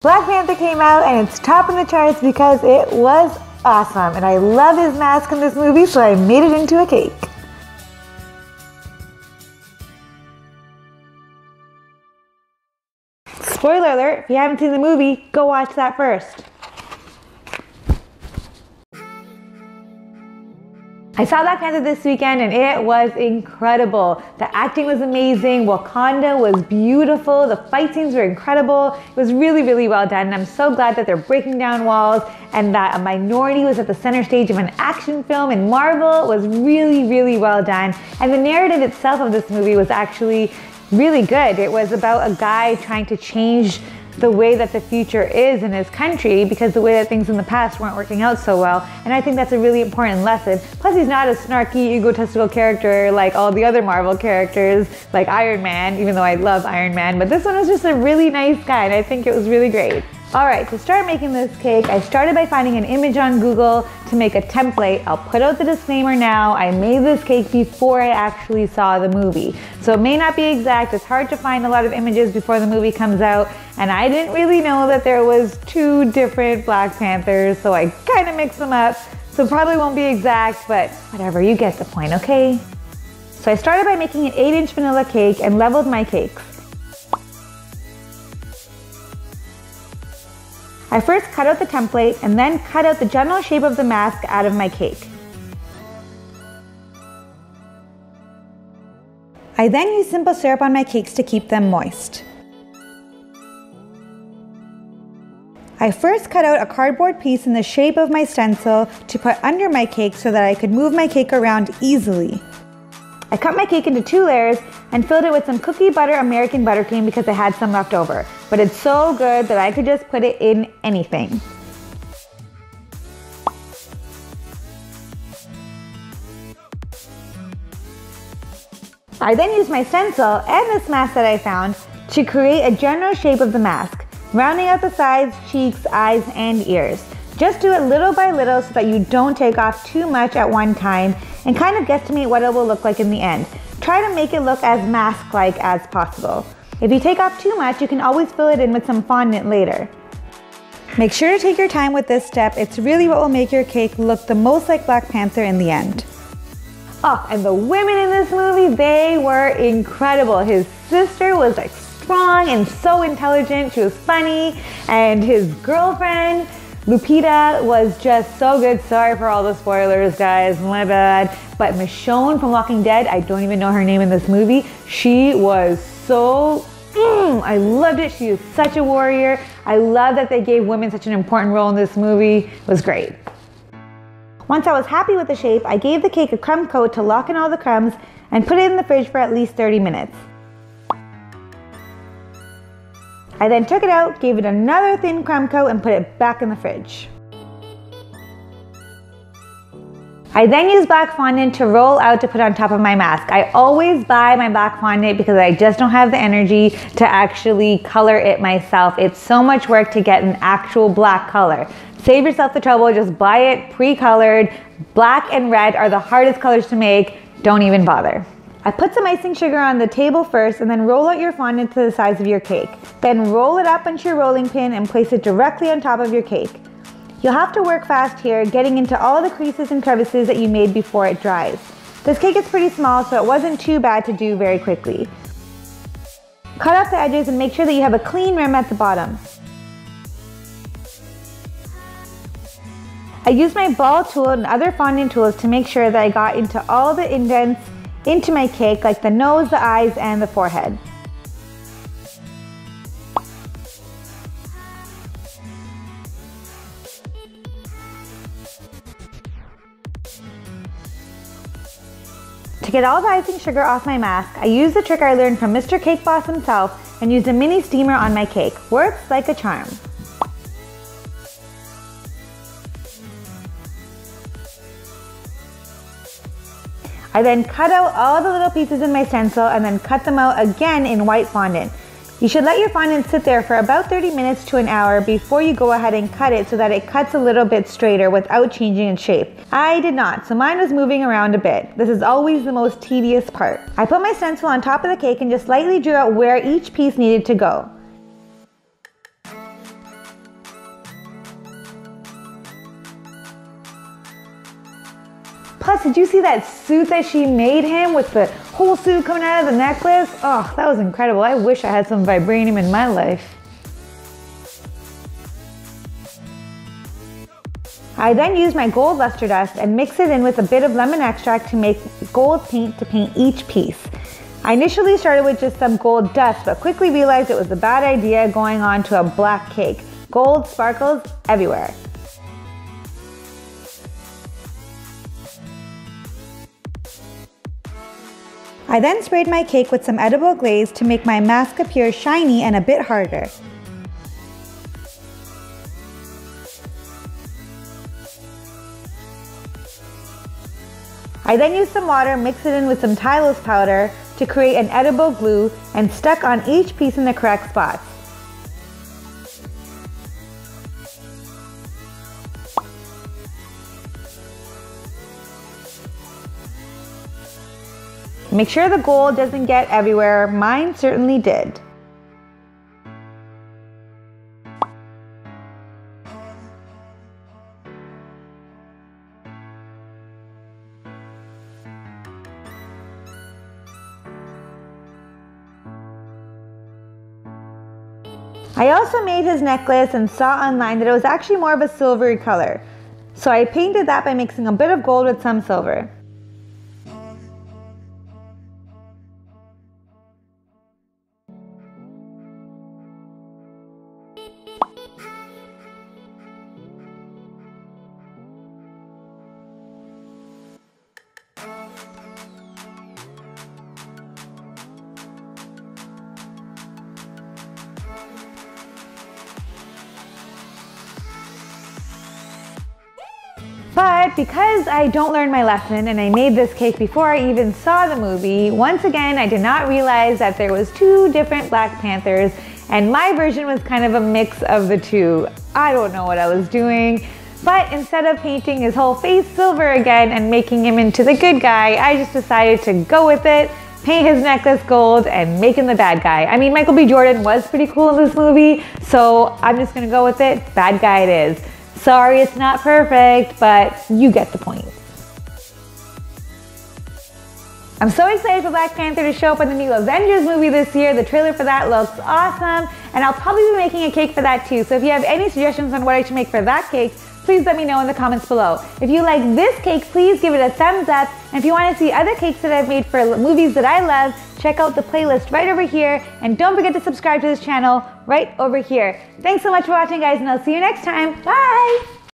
Black Panther came out and it's topping the charts because it was awesome, and I love his mask in this movie, so I made it into a cake. Spoiler alert, if you haven't seen the movie, go watch that first. I saw Black Panther this weekend and it was incredible. The acting was amazing, Wakanda was beautiful, the fight scenes were incredible. It was really, really well done, and I'm so glad that they're breaking down walls and that a minority was at the center stage of an action film, and Marvel was really, really well done. And the narrative itself of this movie was actually really good. It was about a guy trying to change the way that the future is in his country because the way that things in the past weren't working out so well, and I think that's a really important lesson. Plus, he's not a snarky, egotistical character like all the other Marvel characters, like Iron Man, even though I love Iron Man, but this one was just a really nice guy, and I think it was really great. Alright, to start making this cake, I started by finding an image on Google to make a template. I'll put out the disclaimer now, I made this cake before I actually saw the movie. So it may not be exact, it's hard to find a lot of images before the movie comes out, and I didn't really know that there was two different Black Panthers, so I kind of mixed them up. So it probably won't be exact, but whatever, you get the point, okay? So I started by making an 8-inch vanilla cake and leveled my cakes. I first cut out the template and then cut out the general shape of the mask out of my cake. I then used simple syrup on my cakes to keep them moist. I first cut out a cardboard piece in the shape of my stencil to put under my cake so that I could move my cake around easily. I cut my cake into 2 layers and filled it with some cookie butter American buttercream because I had some left over. But it's so good that I could just put it in anything. I then used my stencil and this mask that I found to create a general shape of the mask, rounding out the sides, cheeks, eyes, and ears. Just do it little by little so that you don't take off too much at one time, and kind of guesstimate what it will look like in the end. Try to make it look as mask-like as possible. If you take off too much, you can always fill it in with some fondant later. Make sure to take your time with this step. It's really what will make your cake look the most like Black Panther in the end. Oh, and the women in this movie, they were incredible. His sister was like strong and so intelligent. She was funny, and his girlfriend, Lupita, was just so good. Sorry for all the spoilers, guys, my bad. But Michonne from Walking Dead, I don't even know her name in this movie. She was so, I loved it. She is such a warrior. I love that they gave women such an important role in this movie. It was great. Once I was happy with the shape, I gave the cake a crumb coat to lock in all the crumbs and put it in the fridge for at least 30 minutes. I then took it out, gave it another thin crumb coat, and put it back in the fridge. I then used black fondant to roll out to put on top of my mask. I always buy my black fondant because I just don't have the energy to actually color it myself. It's so much work to get an actual black color. Save yourself the trouble, just buy it pre-colored. Black and red are the hardest colors to make, don't even bother. I put some icing sugar on the table first and then roll out your fondant to the size of your cake. Then roll it up onto your rolling pin and place it directly on top of your cake. You'll have to work fast here, getting into all the creases and crevices that you made before it dries. This cake is pretty small, so it wasn't too bad to do very quickly. Cut off the edges and make sure that you have a clean rim at the bottom. I used my ball tool and other fondant tools to make sure that I got into all the indents into my cake, like the nose, the eyes, and the forehead. To get all the icing sugar off my mask, I used the trick I learned from Mr. Cake Boss himself and used a mini steamer on my cake. Works like a charm. I then cut out all the little pieces in my stencil and then cut them out again in white fondant. You should let your fondant sit there for about 30 minutes to an hour before you go ahead and cut it so that it cuts a little bit straighter without changing its shape. I did not, so mine was moving around a bit. This is always the most tedious part. I put my stencil on top of the cake and just lightly drew out where each piece needed to go. Plus, did you see that suit that she made him with the whole suit coming out of the necklace? Oh, that was incredible. I wish I had some vibranium in my life. I then used my gold luster dust and mixed it in with a bit of lemon extract to make gold paint to paint each piece. I initially started with just some gold dust, but quickly realized it was a bad idea going on to a black cake. Gold sparkles everywhere. I then sprayed my cake with some edible glaze to make my mask appear shiny and a bit harder. I then used some water, mixed it in with some Tylose powder to create an edible glue and stuck on each piece in the correct spots. Make sure the gold doesn't get everywhere. Mine certainly did. I also made his necklace and saw online that it was actually more of a silvery color. So I painted that by mixing a bit of gold with some silver. But because I don't learn my lesson and I made this cake before I even saw the movie, once again I did not realize that there was two different Black Panthers and my version was kind of a mix of the two. I don't know what I was doing, but instead of painting his whole face silver again and making him into the good guy, I just decided to go with it, paint his necklace gold, and make him the bad guy. I mean, Michael B. Jordan was pretty cool in this movie, so I'm just gonna go with it. Bad guy it is. Sorry it's not perfect, but you get the point. I'm so excited for Black Panther to show up in the new Avengers movie this year. The trailer for that looks awesome, and I'll probably be making a cake for that too. So if you have any suggestions on what I should make for that cake, please let me know in the comments below. If you like this cake, please give it a thumbs up. And if you want to see other cakes that I've made for movies that I love, check out the playlist right over here. And don't forget to subscribe to this channel right over here. Thanks so much for watching, guys, and I'll see you next time. Bye!